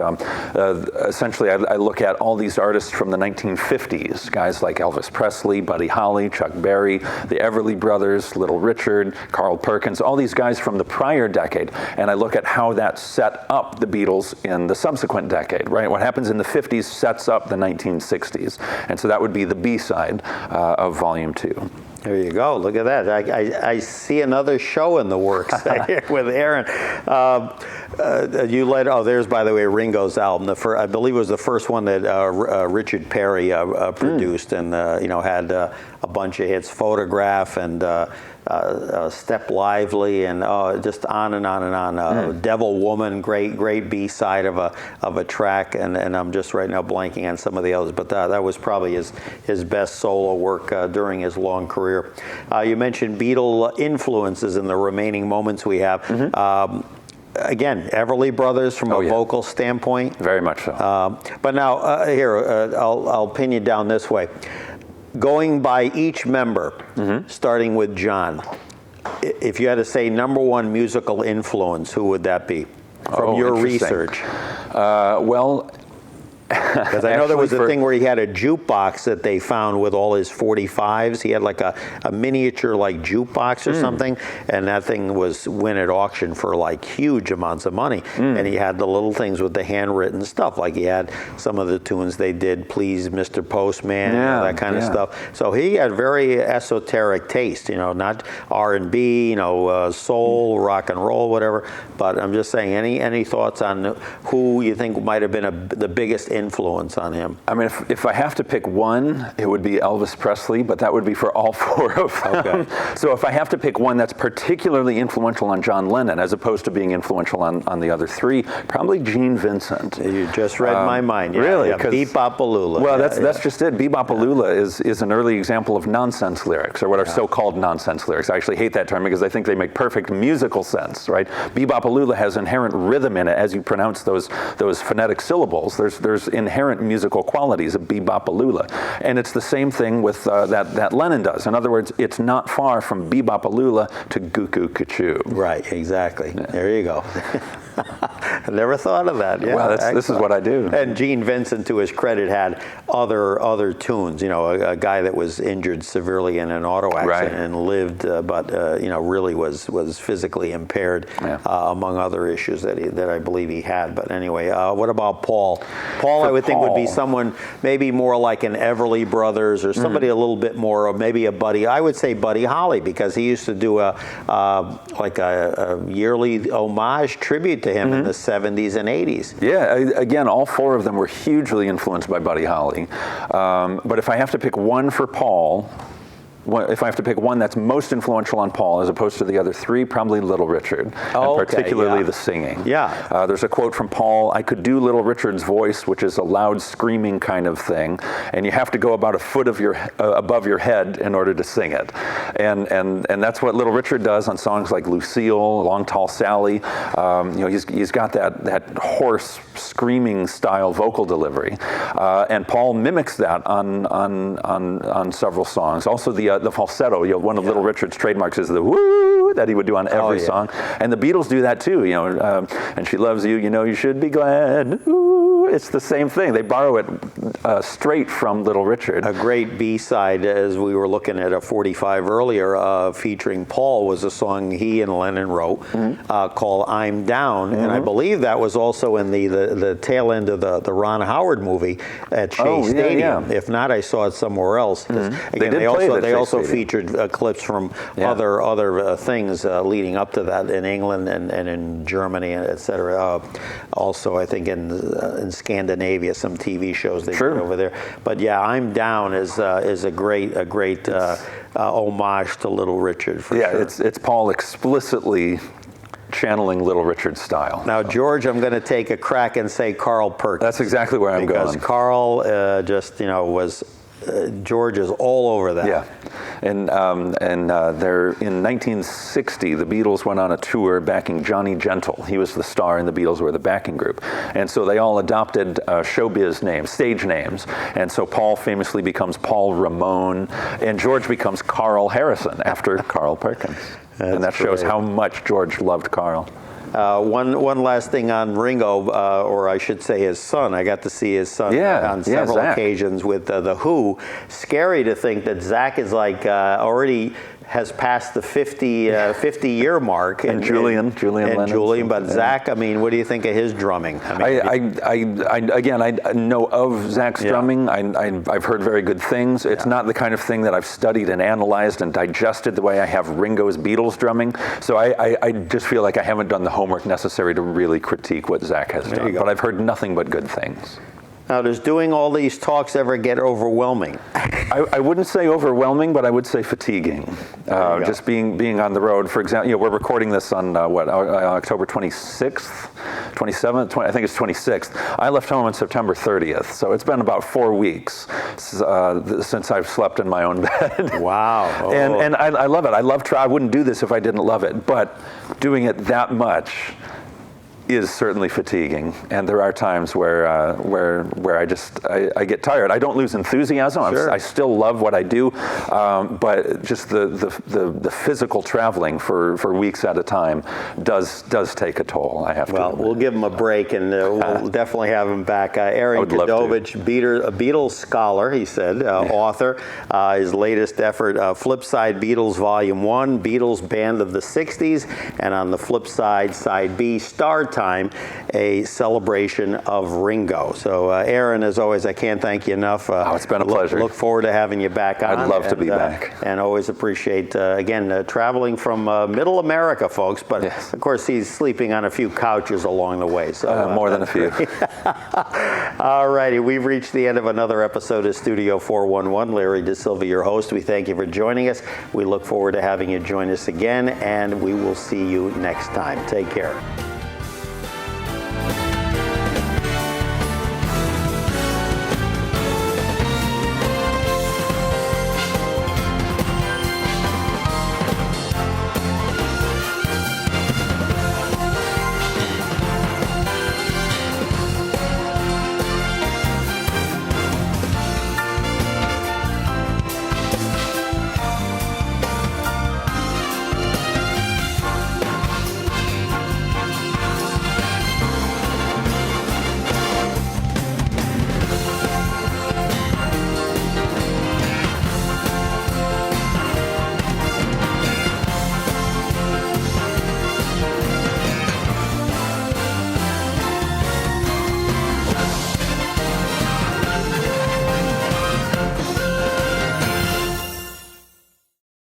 essentially, I look at all these artists from the 1950s, guys like Elvis Presley, Buddy Holly, Chuck Berry, the Everly Brothers, Little Richard, Carl Perkins, all these guys from the prior decade, and I look at how that set up the Beatles in the subsequent decade, right? What happens in the 50s sets up the 1960s. And so that would be the B-side of Volume 2. There you go. Look at that. I see another show in the works with Aaron. There's, by the way, Ringo's album. I believe it was the first one that Richard Perry produced and, had a bunch of hits, Photograph and Step Lively and just on and on and on. Devil Woman, great B-side of a track, and I'm just right now blanking on some of the others, but that was probably his best solo work during his long career. You mentioned Beatle influences in the remaining moments we have. Again, Everly Brothers from a vocal standpoint. Very much so. But now, I'll pin you down this way. Going by each member, starting with John, if you had to say number one musical influence, who would that be from your research? Because I know there was a thing where he had a jukebox that they found with all his 45s. He had like a miniature like jukebox or something, and that thing went at auction for like huge amounts of money. And he had the little things with the handwritten stuff, like he had some of the tunes they did, Please Mr. Postman, that kind of stuff. So he had very esoteric taste, not R&B, soul, rock and roll, whatever. But I'm just saying, any thoughts on who you think might have been the biggest influence on him? I mean, if I have to pick one, it would be Elvis Presley, but that would be for all four of them. Okay. So if I have to pick one that's particularly influential on John Lennon, as opposed to being influential on the other three, probably Gene Vincent. You just read my mind. Yeah, really? Yeah. Bebop-a-lula. Well, that's just it. Bebop-a-lula is an early example of nonsense lyrics, or what are so-called nonsense lyrics. I actually hate that term because I think they make perfect musical sense, right? Bebop-a-lula has inherent rhythm in it as you pronounce those phonetic syllables. There's inherent musical qualities of bebop-a-lula. And it's the same thing with that Lennon does. In other words, it's not far from bebop-a-lula to goo-goo-ka-choo. Right, exactly. Yeah. There you go. I never thought of that. Yeah, well, this is what I do. And Gene Vincent, to his credit, had other tunes. You know, a guy that was injured severely in an auto accident and lived, but you know, really was physically impaired, among other issues that I believe he had. But anyway, what about Paul? Paul, I would think would be someone maybe more like an Everly Brothers or somebody a little bit more, or maybe a Buddy. I would say Buddy Holly, because he used to do a yearly homage tribute to him in the 70s and 80s. Yeah, again, all four of them were hugely influenced by Buddy Holly. But if I have to pick one for Paul, if I have to pick one that's most influential on Paul as opposed to the other three, probably Little Richard, and particularly the singing. Yeah. There's a quote from Paul: "I could do Little Richard's voice, which is a loud screaming kind of thing, and you have to go about a foot of above your head in order to sing it." And that's what Little Richard does on songs like Lucille, Long Tall Sally. You know, he's got that hoarse, screaming style vocal delivery, and Paul mimics that on several songs. Also the falsetto, you know, one of Little Richard's trademarks is the woo that he would do on every song. And the Beatles do that too, you know, and she loves you, you know, you should be glad. Ooh, it's the same thing. They borrow it straight from Little Richard. A great B-side, as we were looking at a 45 earlier, featuring Paul, was a song he and Lennon wrote called "I'm Down," and I believe that was also in the tail end of the Ron Howard movie at Shea Stadium. If not, I saw it somewhere else. Again, they also featured clips from other things leading up to that in England and in Germany, etc. Also, I think in Scandinavia, some TV shows they did over there. But yeah, "I'm Down" is a great homage to Little Richard. For sure. It's Paul explicitly channeling Little Richard's style. Now, George, I'm going to take a crack and say Carl Perkins. That's exactly where I'm going. Because Carl just, you know, was. George is all over that. Yeah, and there in 1960, the Beatles went on a tour backing Johnny Gentle. He was the star, and the Beatles were the backing group. And so they all adopted showbiz names, stage names. And so Paul famously becomes Paul Ramon, and George becomes Carl Harrison after Carl Perkins. And that shows how much George loved Carl. One last thing on Ringo, or I should say his son. I got to see his son on several occasions with the Who. Scary to think that Zach is like already has passed the 50-year mark. And Julian Lennon. But Zach, I mean, what do you think of his drumming? I know of Zach's drumming. I've heard very good things. It's not the kind of thing that I've studied and analyzed and digested the way I have Ringo's Beatles drumming. So I just feel like I haven't done the homework necessary to really critique what Zach has done. But I've heard nothing but good things. Now, does doing all these talks ever get overwhelming? I wouldn't say overwhelming, but I would say fatiguing. Just being on the road. For example, you know, we're recording this on October 26th, 27th. I think it's 26th. I left home on September 30th, so it's been about 4 weeks since I've slept in my own bed. Wow! And I love it. I wouldn't do this if I didn't love it, but doing it that much is certainly fatiguing, and there are times where I get tired. I don't lose enthusiasm. I still love what I do, but just the physical traveling for weeks at a time does take a toll. I have to. Well, we'll give him a break, and we'll definitely have him back. Aaron Krerowicz, a Beatles scholar, he said, author. His latest effort, Flipside Beatles Volume 1, Beatles Band of the 60s, and on the flip side, Side B, Starr Time, a celebration of Ringo. So Aaron, as always, I can't thank you enough. It's been a pleasure. Look forward to having you back on. I'd love to be back. And always appreciate, again, traveling from Middle America, folks. But yes. Of course, he's sleeping on a few couches along the way. So more than a few. All righty, we've reached the end of another episode of Studio 411. Larry Dasilva, your host. We thank you for joining us. We look forward to having you join us again, and we will see you next time. Take care.